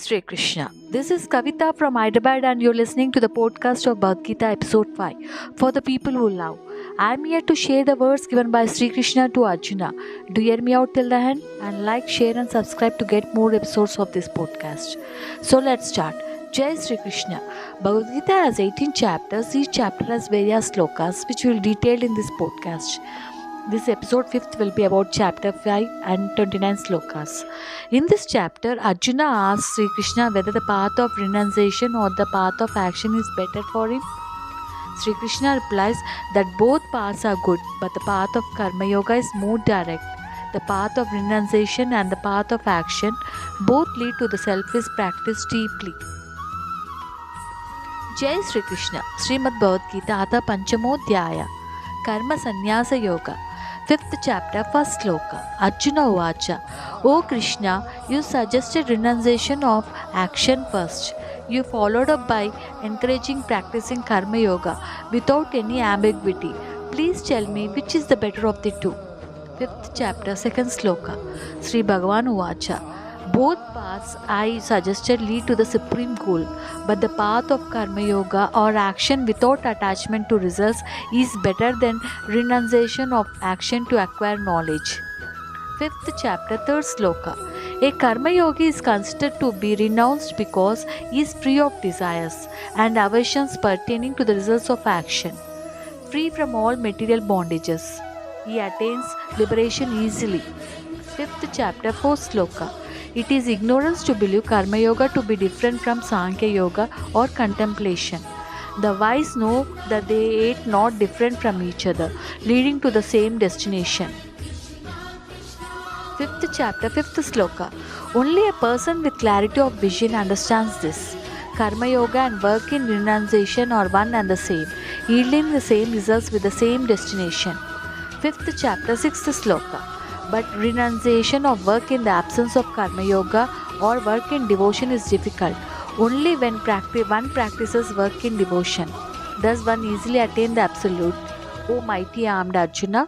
Sri Krishna. This is Kavita from Hyderabad, and you're listening to the podcast of Bhagavad Gita, episode 5, for the people who love. I'm here to share the words given by Sri Krishna to Arjuna. Do hear me out till the end? And like, share, and subscribe to get more episodes of this podcast. So let's start. Jai Sri Krishna. Bhagavad Gita has 18 chapters. Each chapter has various slokas, which we'll detail in this podcast. This episode 5th will be about chapter 5 and 29 slokas. In this chapter, Arjuna asks Sri Krishna whether the path of renunciation or the path of action is better for him. Sri Krishna replies that both paths are good, but the path of Karma Yoga is more direct. The path of renunciation and the path of action both lead to the selfish practice deeply. Jai Sri Krishna. Srimad Bhagavad Gita Atha Panchamodhyaya Karma Sannyasa Yoga. 5th chapter, 1st sloka. Arjuna Uvacha. O Krishna, you suggested renunciation of action first. You followed up by encouraging practicing Karma Yoga without any ambiguity. Please tell me which is the better of the two. 5th chapter, 2nd sloka. Sri Bhagavan Uvacha. Both paths I suggested lead to the supreme goal, but the path of Karma Yoga or action without attachment to results is better than renunciation of action to acquire knowledge. 5th chapter, 3rd sloka. A Karma Yogi is considered to be renounced because he is free of desires and aversions pertaining to the results of action, free from all material bondages. He attains liberation easily. 5th chapter, 4th sloka. It is ignorance to believe Karma Yoga to be different from Sankhya Yoga or contemplation. The wise know that they are not different from each other, leading to the same destination. 5th chapter, 5th sloka. Only a person with clarity of vision understands this. Karma Yoga and work in renunciation are one and the same, yielding the same results with the same destination. 5th chapter, 6th sloka. But renunciation of work in the absence of Karma Yoga or work in devotion is difficult. Only when one practices work in devotion does one easily attain the absolute. O mighty armed Arjuna.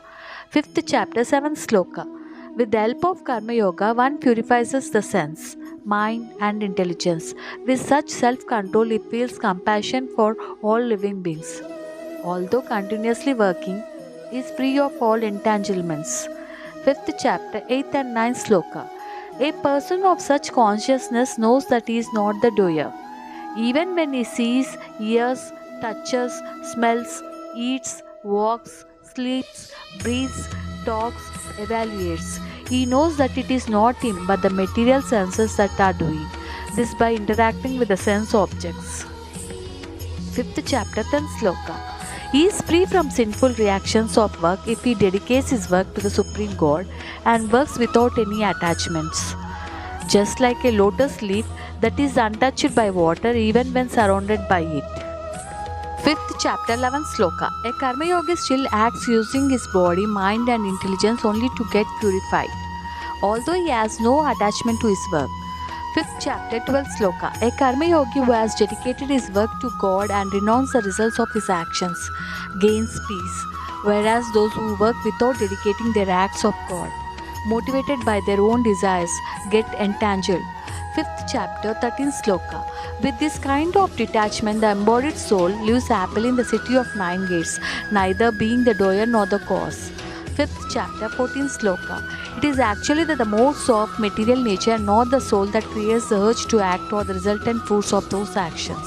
5th chapter, 7th sloka. With the help of Karma Yoga, one purifies the sense, mind, and intelligence. With such self-control, he feels compassion for all living beings. Although continuously working, he is free of all entanglements. 5th chapter, 8th and 9th sloka. A person of such consciousness knows that he is not the doer. Even when he sees, hears, touches, smells, eats, walks, sleeps, breathes, talks, evaluates, he knows that it is not him but the material senses that are doing this by interacting with the sense objects. 5th chapter, 10th sloka. He is free from sinful reactions of work if he dedicates his work to the Supreme God and works without any attachments. Just like a lotus leaf that is untouched by water even when surrounded by it. 5th chapter, 11th sloka. A Karma Yogi still acts using his body, mind and intelligence only to get purified, although he has no attachment to his work. 5th chapter, 12th sloka. A Karma Yogi who has dedicated his work to God and renounced the results of his actions gains peace, whereas those who work without dedicating their acts of God, motivated by their own desires, get entangled. 5th chapter, 13th sloka. With this kind of detachment, the embodied soul lives happily in the city of 9 gates, neither being the doer nor the cause. 5th chapter, 14th sloka. It is actually the modes of material nature, not the soul, that creates the urge to act or the resultant fruits of those actions.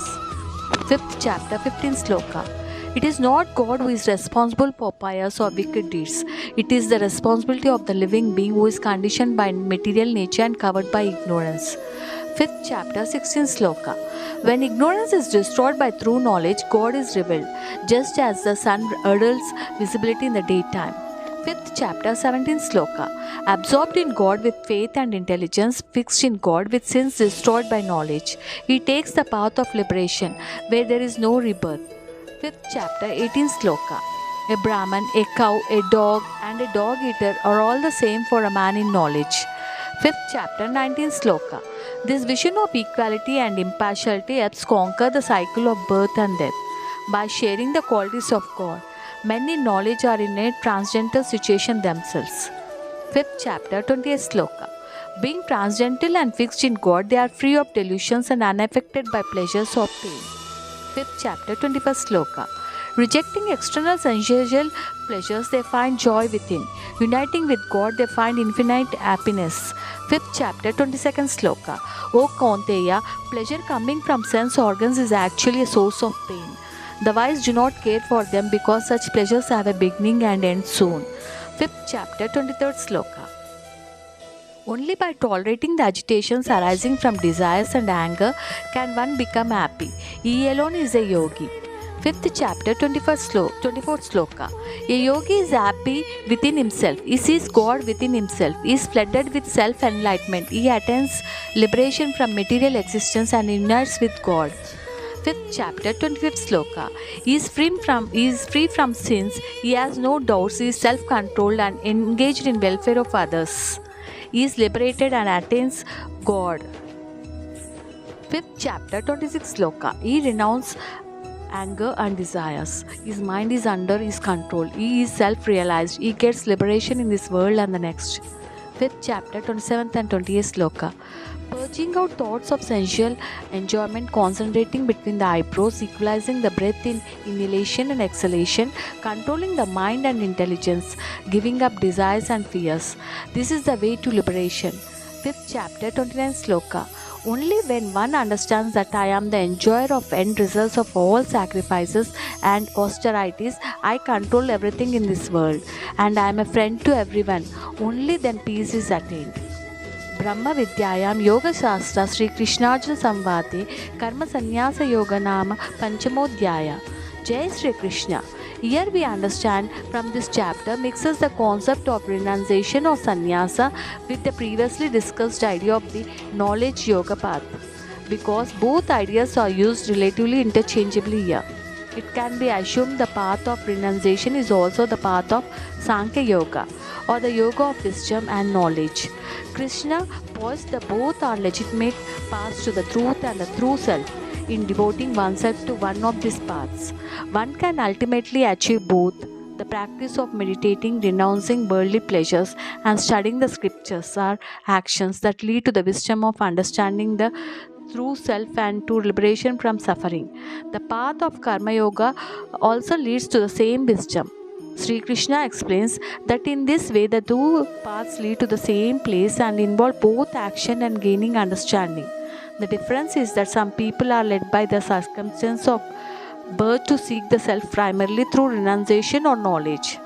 5th chapter, 15th sloka. It is not God who is responsible for pious or wicked deeds. It is the responsibility of the living being who is conditioned by material nature and covered by ignorance. 5th chapter, 16th sloka. When ignorance is destroyed by true knowledge, God is revealed, just as the sun girdles visibility in the daytime. 5th chapter, 17th sloka. Absorbed in God with faith and intelligence, fixed in God with sins destroyed by knowledge, he takes the path of liberation where there is no rebirth. 5th chapter, 18th sloka. A Brahman, a cow, a dog, and a dog eater are all the same for a man in knowledge. 5th chapter, 19th sloka. This vision of equality and impartiality helps conquer the cycle of birth and death by sharing the qualities of God. Men in knowledge are in a transcendental situation themselves. 5th chapter, 20th sloka. Being transcendental and fixed in God, they are free of delusions and unaffected by pleasures or pain. 5th chapter, 21st sloka. Rejecting external sensual pleasures, they find joy within. Uniting with God, they find infinite happiness. 5th chapter, 22nd sloka. O Kaunteya, pleasure coming from sense organs is actually a source of pain. The wise do not care for them because such pleasures have a beginning and end soon. 5th chapter, 23rd sloka. Only by tolerating the agitations arising from desires and anger can one become happy. He alone is a yogi. 5th chapter, 24th sloka. A yogi is happy within himself. He sees God within himself. He is flooded with self-enlightenment. He attains liberation from material existence and unites with God. 5th chapter, 25th sloka. He is free from sins. He has no doubts. He is self-controlled and engaged in welfare of others. He is liberated and attains God. 5th chapter, 26th sloka. He renounces anger and desires. His mind is under his control. He is self-realized. He gets liberation in this world and the next. 5th chapter, 27th and 28th sloka. Purging out thoughts of sensual enjoyment, concentrating between the eyebrows, equalizing the breath in inhalation and exhalation, controlling the mind and intelligence, giving up desires and fears. This is the way to liberation. 5th chapter, 29th sloka. Only when one understands that I am the enjoyer of end results of all sacrifices and austerities, I control everything in this world, and I am a friend to everyone, only then peace is attained. Brahma Vidyayam Yoga Shastra Sri Krishnarjuna Samvade Karma Sannyasa Yoga Nama Panchamodhyaya. Jai Sri Krishna. Here we understand from this chapter mixes the concept of renunciation or sannyasa with the previously discussed idea of the knowledge yoga path, because both ideas are used relatively interchangeably here. It can be assumed the path of renunciation is also the path of Sankhya Yoga, or the yoga of wisdom and knowledge. Krishna posits that both are legitimate paths to the truth and the true self. In devoting oneself to one of these paths, one can ultimately achieve both. The practice of meditating, renouncing worldly pleasures, and studying the scriptures are actions that lead to the wisdom of understanding the true self and to liberation from suffering. The path of Karma Yoga also leads to the same wisdom. Sri Krishna explains that in this way the two paths lead to the same place and involve both action and gaining understanding. The difference is that some people are led by the circumstance of birth to seek the self primarily through renunciation or knowledge,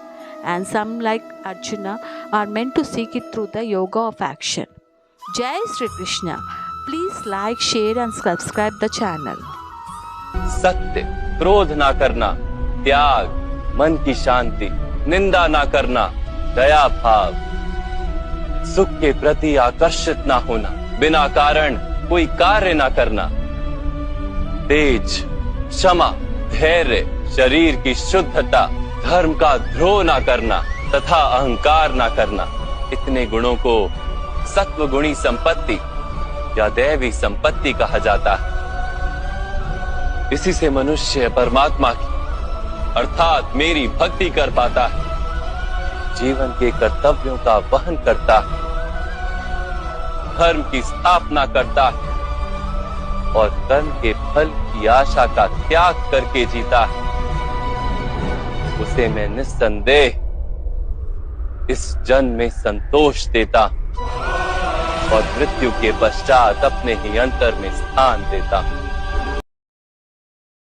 and some, like Arjuna, are meant to seek it through the yoga of action. Jai Sri Krishna. Please like, share and subscribe the channel. सत्य, क्रोध ना करना, त्याग, मन की शांति, निंदा ना करना, दया भाव, सुख के प्रति आकर्षित ना होना, बिना कारण कोई कार्य ना करना, तेज, क्षमा, धैर्य, शरीर की शुद्धता, धर्म का द्रोह ना करना तथा अहंकार ना करना, इतने गुणों को सत्व गुणी संपत्ति या दैवी संपत्ति कहा जाता है। इसी से मनुष्य परमात्मा की अर्थात मेरी भक्ति कर पाता है, जीवन के कर्तव्यों का वहन करता है, धर्म की स्थापना करता है और कर्म के फल की आशा का त्याग करके जीता है। उसे मैं निस्संदेह इस जन्म में संतोष देता और मृत्यु के पश्चात अपने ही अंतर में स्थान देता हूं।